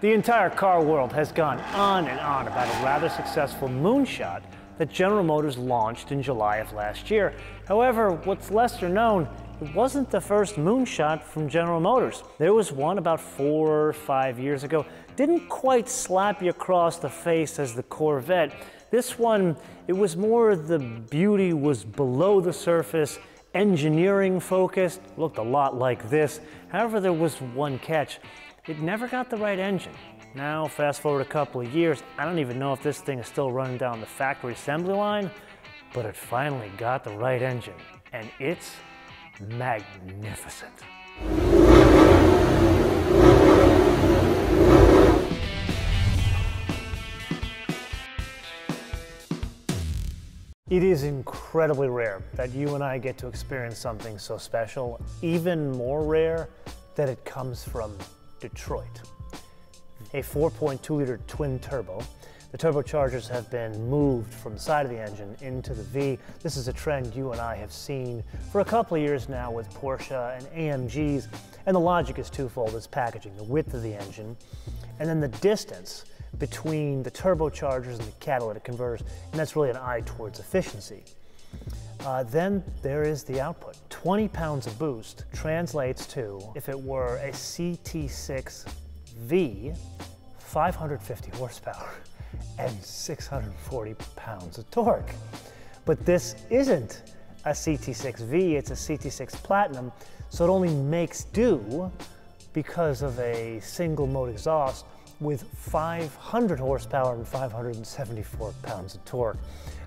The entire car world has gone on and on about a rather successful moonshot that General Motors launched in July of last year. However, what's lesser known, it wasn't the first moonshot from General Motors. There was one about 4 or 5 years ago. Didn't quite slap you across the face as the Corvette. This one, it was more the beauty was below the surface, engineering focused, looked a lot like this. However, there was one catch. It never got the right engine. Now, fast forward a couple of years, I don't even know if this thing is still running down the factory assembly line, but it finally got the right engine, and it's magnificent. It is incredibly rare that you and I get to experience something so special, even more rare that it comes from Detroit. A 4.2-liter twin turbo. The turbochargers have been moved from the side of the engine into the V. This is a trend you and I have seen for a couple of years now with Porsche and AMGs, and the logic is twofold. It's packaging, the width of the engine, and then the distance between the turbochargers and the catalytic converters, and that's really an eye towards efficiency. Then there is the output. 20 pounds of boost translates to, if it were a CT6V, 550 horsepower and 640 pounds of torque. But this isn't a CT6V, it's a CT6 Platinum, so it only makes do because of a single mode exhaust with 500 horsepower and 574 pounds of torque.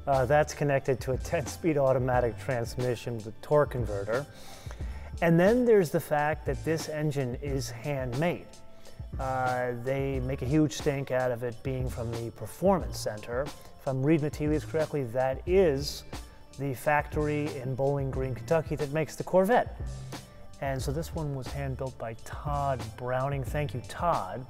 That's connected to a 10-speed automatic transmission with a torque converter. And then there's the fact that this engine is handmade. They make a huge stink out of it being from the Performance Center. If I'm reading the tea leaves correctly, that is the factory in Bowling Green, Kentucky that makes the Corvette. And so this one was hand-built by Todd Browning. Thank you, Todd.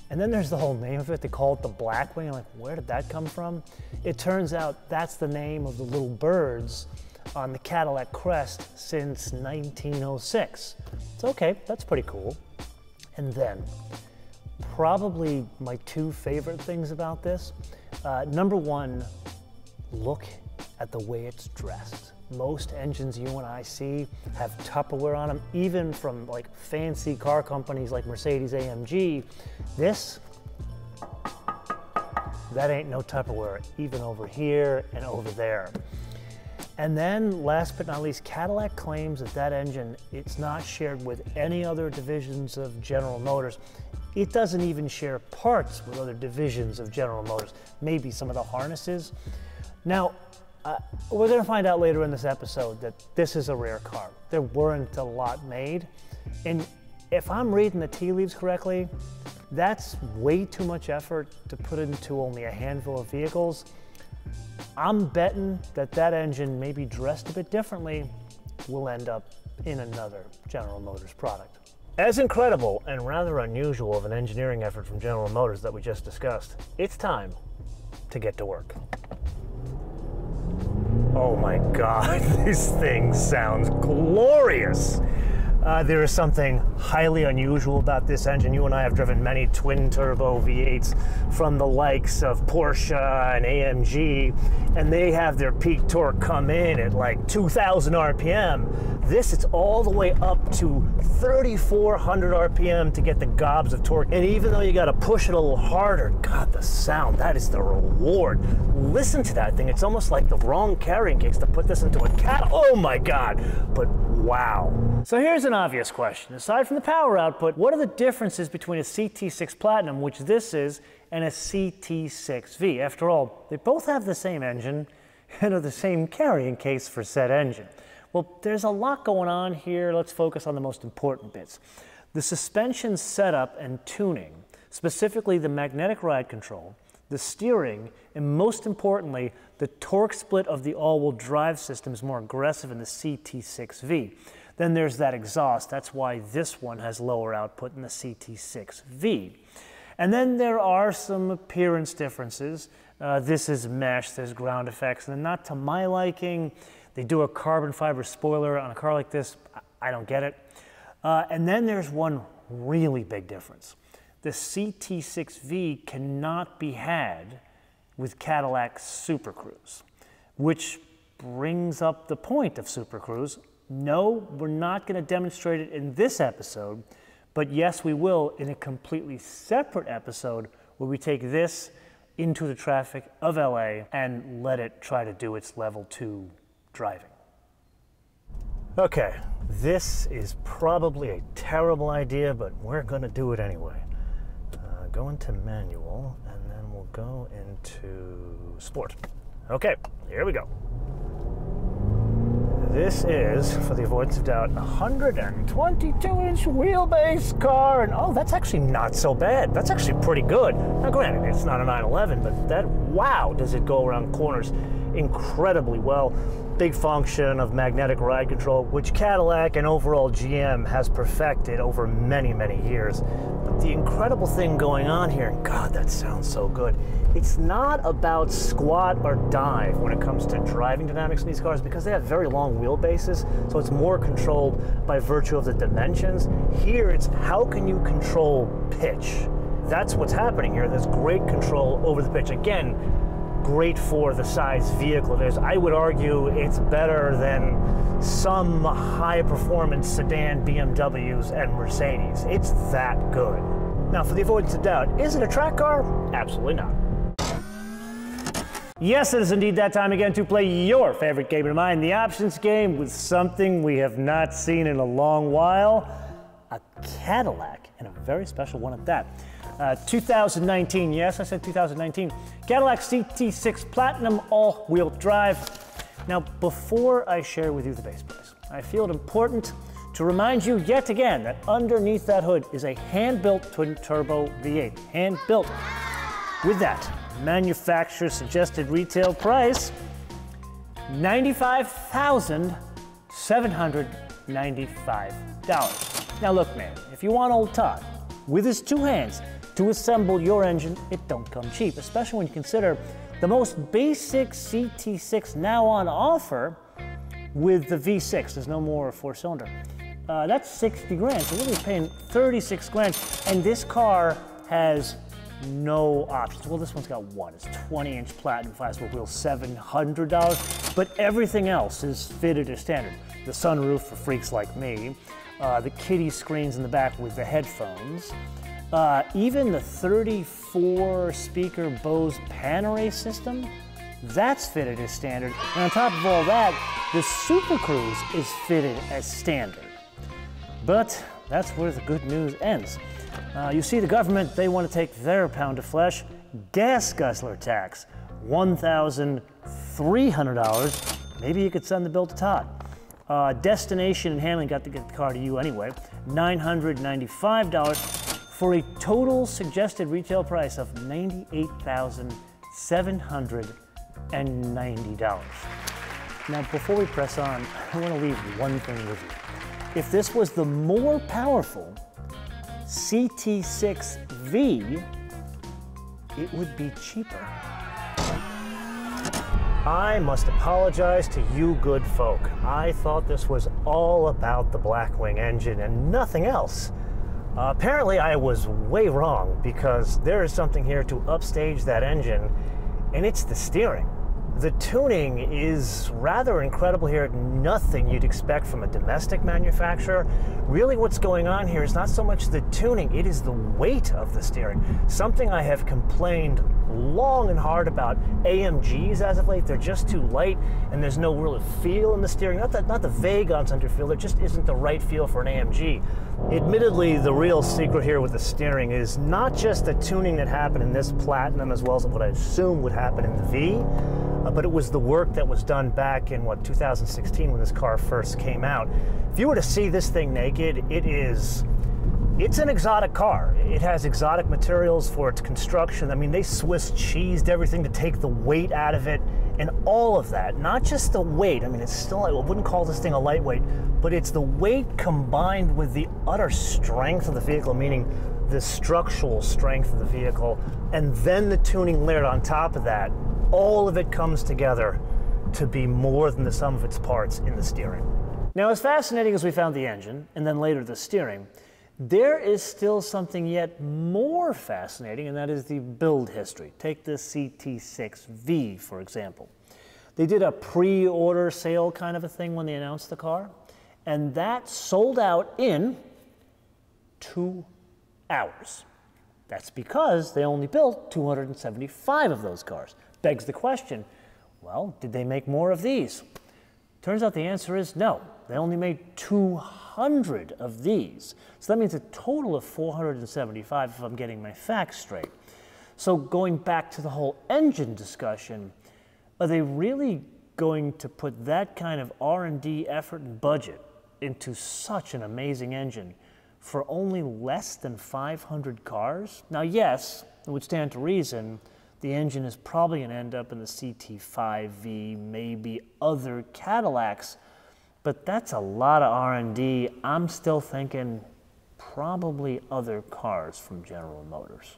And then there's the whole name of it. They call it the Blackwing. I'm like, where did that come from? It turns out that's the name of the little birds on the Cadillac crest since 1906. It's okay, that's pretty cool. And then, probably my two favorite things about this. Number one, look at the way it's dressed. Most engines you and I see have Tupperware on them, even from like fancy car companies like Mercedes AMG. This, that ain't no Tupperware, even over here and over there. And then last but not least, Cadillac claims that that engine, it's not shared with any other divisions of General Motors. It doesn't even share parts with other divisions of General Motors, maybe some of the harnesses. Now, we're going to find out later in this episode that this is a rare car. There weren't a lot made. And if I'm reading the tea leaves correctly, that's way too much effort to put into only a handful of vehicles. I'm betting that that engine, maybe dressed a bit differently, will end up in another General Motors product. As incredible and rather unusual of an engineering effort from General Motors that we just discussed, it's time to get to work. Oh my God, this thing sounds glorious. There is something highly unusual about this engine. You and I have driven many twin-turbo V8s from the likes of Porsche and AMG, and they have their peak torque come in at like 2,000 RPM. This, it's all the way up to 3,400 RPM to get the gobs of torque. And even though you got to push it a little harder, God, the sound, that is the reward. Listen to that thing. It's almost like the wrong carrying case to put this into a cat. Oh my God, but wow. So here's an obvious question. Aside from the power output, what are the differences between a CT6 Platinum, which this is, and a CT6V? After all, they both have the same engine and are the same carrying case for said engine. Well, there's a lot going on here. Let's focus on the most important bits. The suspension setup and tuning, specifically the magnetic ride control, the steering, and most importantly, the torque split of the all-wheel drive system is more aggressive in the CT6V. Then there's that exhaust. That's why this one has lower output than the CT6V. And then there are some appearance differences. This is mesh, there's ground effects, and not to my liking. They do a carbon fiber spoiler on a car like this. I don't get it. And then there's one really big difference. the CT6V cannot be had with Cadillac Super Cruise, which brings up the point of Super Cruise. No, we're not going to demonstrate it in this episode, but yes, we will in a completely separate episode where we take this into the traffic of LA and let it try to do its level 2 driving. Okay, this is probably a terrible idea, but we're going to do it anyway. Go into manual, and then we'll go into sport. Okay, here we go. This is, for the avoidance of doubt, a 122-inch wheelbase car, and oh, that's actually not so bad. That's actually pretty good. Now, granted, it's not a 911, but that, wow, does it go around corners incredibly well. Big function of magnetic ride control, which Cadillac and overall GM has perfected over many, many years. But the incredible thing going on here, and God, that sounds so good, it's not about squat or dive when it comes to driving dynamics in these cars, because they have very long wheelbases, so it's more controlled by virtue of the dimensions. Here, it's how can you control pitch? That's what's happening here. There's great control over the pitch. Again, great for the size vehicle it is. I would argue it's better than some high-performance sedan BMWs and Mercedes. It's that good. Now, for the avoidance of doubt, is it a track car? Absolutely not. Yes, it is indeed that time again to play your favorite game of mine, the options game, with something we have not seen in a long while, a Cadillac, and a very special one at that. 2019, yes, I said 2019, Cadillac CT6 Platinum all-wheel drive. Now, before I share with you the base price, I feel it important to remind you yet again that underneath that hood is a hand-built twin-turbo V8. Hand-built. With that, manufacturer suggested retail price, $95,795. Now look, man, if you want old Todd, with his two hands, to assemble your engine, it don't come cheap, especially when you consider the most basic CT6 now on offer with the V6. There's no more four-cylinder. That's 60 grand, so we're really paying 36 grand, and this car has no options. Well, this one's got one. It's 20-inch platinum 5-spoke wheels, $700, but everything else is fitted as standard. The sunroof for freaks like me, the kiddie screens in the back with the headphones, even the 34-speaker Bose Panerai system, that's fitted as standard. And on top of all that, the Super Cruise is fitted as standard. But that's where the good news ends. You see, the government, they want to take their pound of flesh, gas guzzler tax, $1,300. Maybe you could send the bill to Todd. Destination and handling got to get the car to you anyway, $995 for a total suggested retail price of $98,790. Now, before we press on, I want to leave one thing with you. If this was the more powerful CT6V, it would be cheaper. I must apologize to you good folk. I thought this was all about the Blackwing engine and nothing else. Apparently I was way wrong, because there is something here to upstage that engine, and it's the steering. The tuning is rather incredible here, nothing you'd expect from a domestic manufacturer. Really what's going on here is not so much the tuning, it is the weight of the steering. Something I have complained long and hard about AMGs as of late. They're just too light, and there's no real feel in the steering. Not the vague on-center feel, there just isn't the right feel for an AMG. Admittedly, the real secret here with the steering is not just the tuning that happened in this Platinum as well as what I assume would happen in the V, but it was the work that was done back in, 2016 when this car first came out. If you were to see this thing naked, it's an exotic car. It has exotic materials for its construction. I mean, they Swiss cheesed everything to take the weight out of it, and all of that, not just the weight. I mean, it's still, I wouldn't call this thing a lightweight, but it's the weight combined with the utter strength of the vehicle, meaning the structural strength of the vehicle, and then the tuning layered on top of that. All of it comes together to be more than the sum of its parts in the steering. Now, as fascinating as we found the engine, and then later the steering, There is still something yet more fascinating, and that is the build history. Take the CT6V, for example. They did a pre-order sale kind of a thing when they announced the car, and that sold out in 2 hours. That's because they only built 275 of those cars. Begs the question, well, did they make more of these? Turns out the answer is no. They only made 200 of these. So that means a total of 475 if I'm getting my facts straight. So going back to the whole engine discussion, are they really going to put that kind of R&D effort and budget into such an amazing engine for only less than 500 cars? Now, yes, it would stand to reason the engine is probably going to end up in the CT5V, maybe other Cadillacs, but that's a lot of R&D. I'm still thinking probably other cars from General Motors.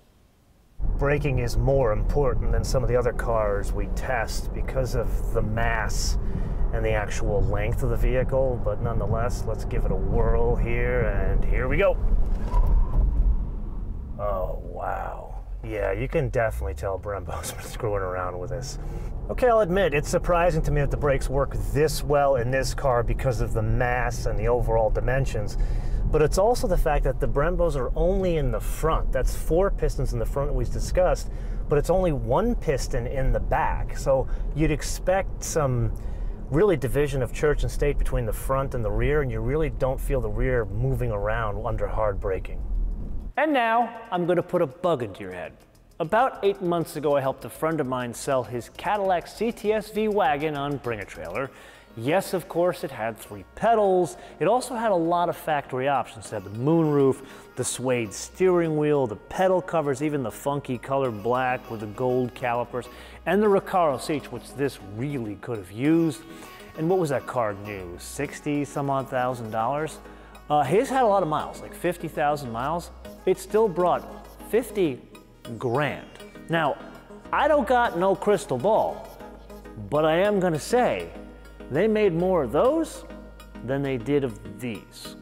Braking is more important than some of the other cars we test because of the mass and the actual length of the vehicle, but nonetheless, let's give it a whirl here, and here we go. Oh, wow. Yeah, you can definitely tell Brembo's been screwing around with this. Okay, I'll admit, it's surprising to me that the brakes work this well in this car because of the mass and the overall dimensions, but it's also the fact that the Brembos are only in the front. That's 4 pistons in the front we discussed, but it's only 1 piston in the back. So you'd expect some really division of church and state between the front and the rear, and you really don't feel the rear moving around under hard braking. And now, I'm going to put a bug into your head. About 8 months ago, I helped a friend of mine sell his Cadillac CTS-V wagon on Bring a Trailer. Yes, of course, it had 3 pedals. It also had a lot of factory options. It had the moonroof, the suede steering wheel, the pedal covers, even the funky colored black with the gold calipers, and the Recaro seats, which this really could have used. And what was that car new? 60 some odd $1,000? His had a lot of miles, like 50,000 miles. It still brought 50 grand. Now, I don't got no crystal ball, but I am gonna say they made more of those than they did of these.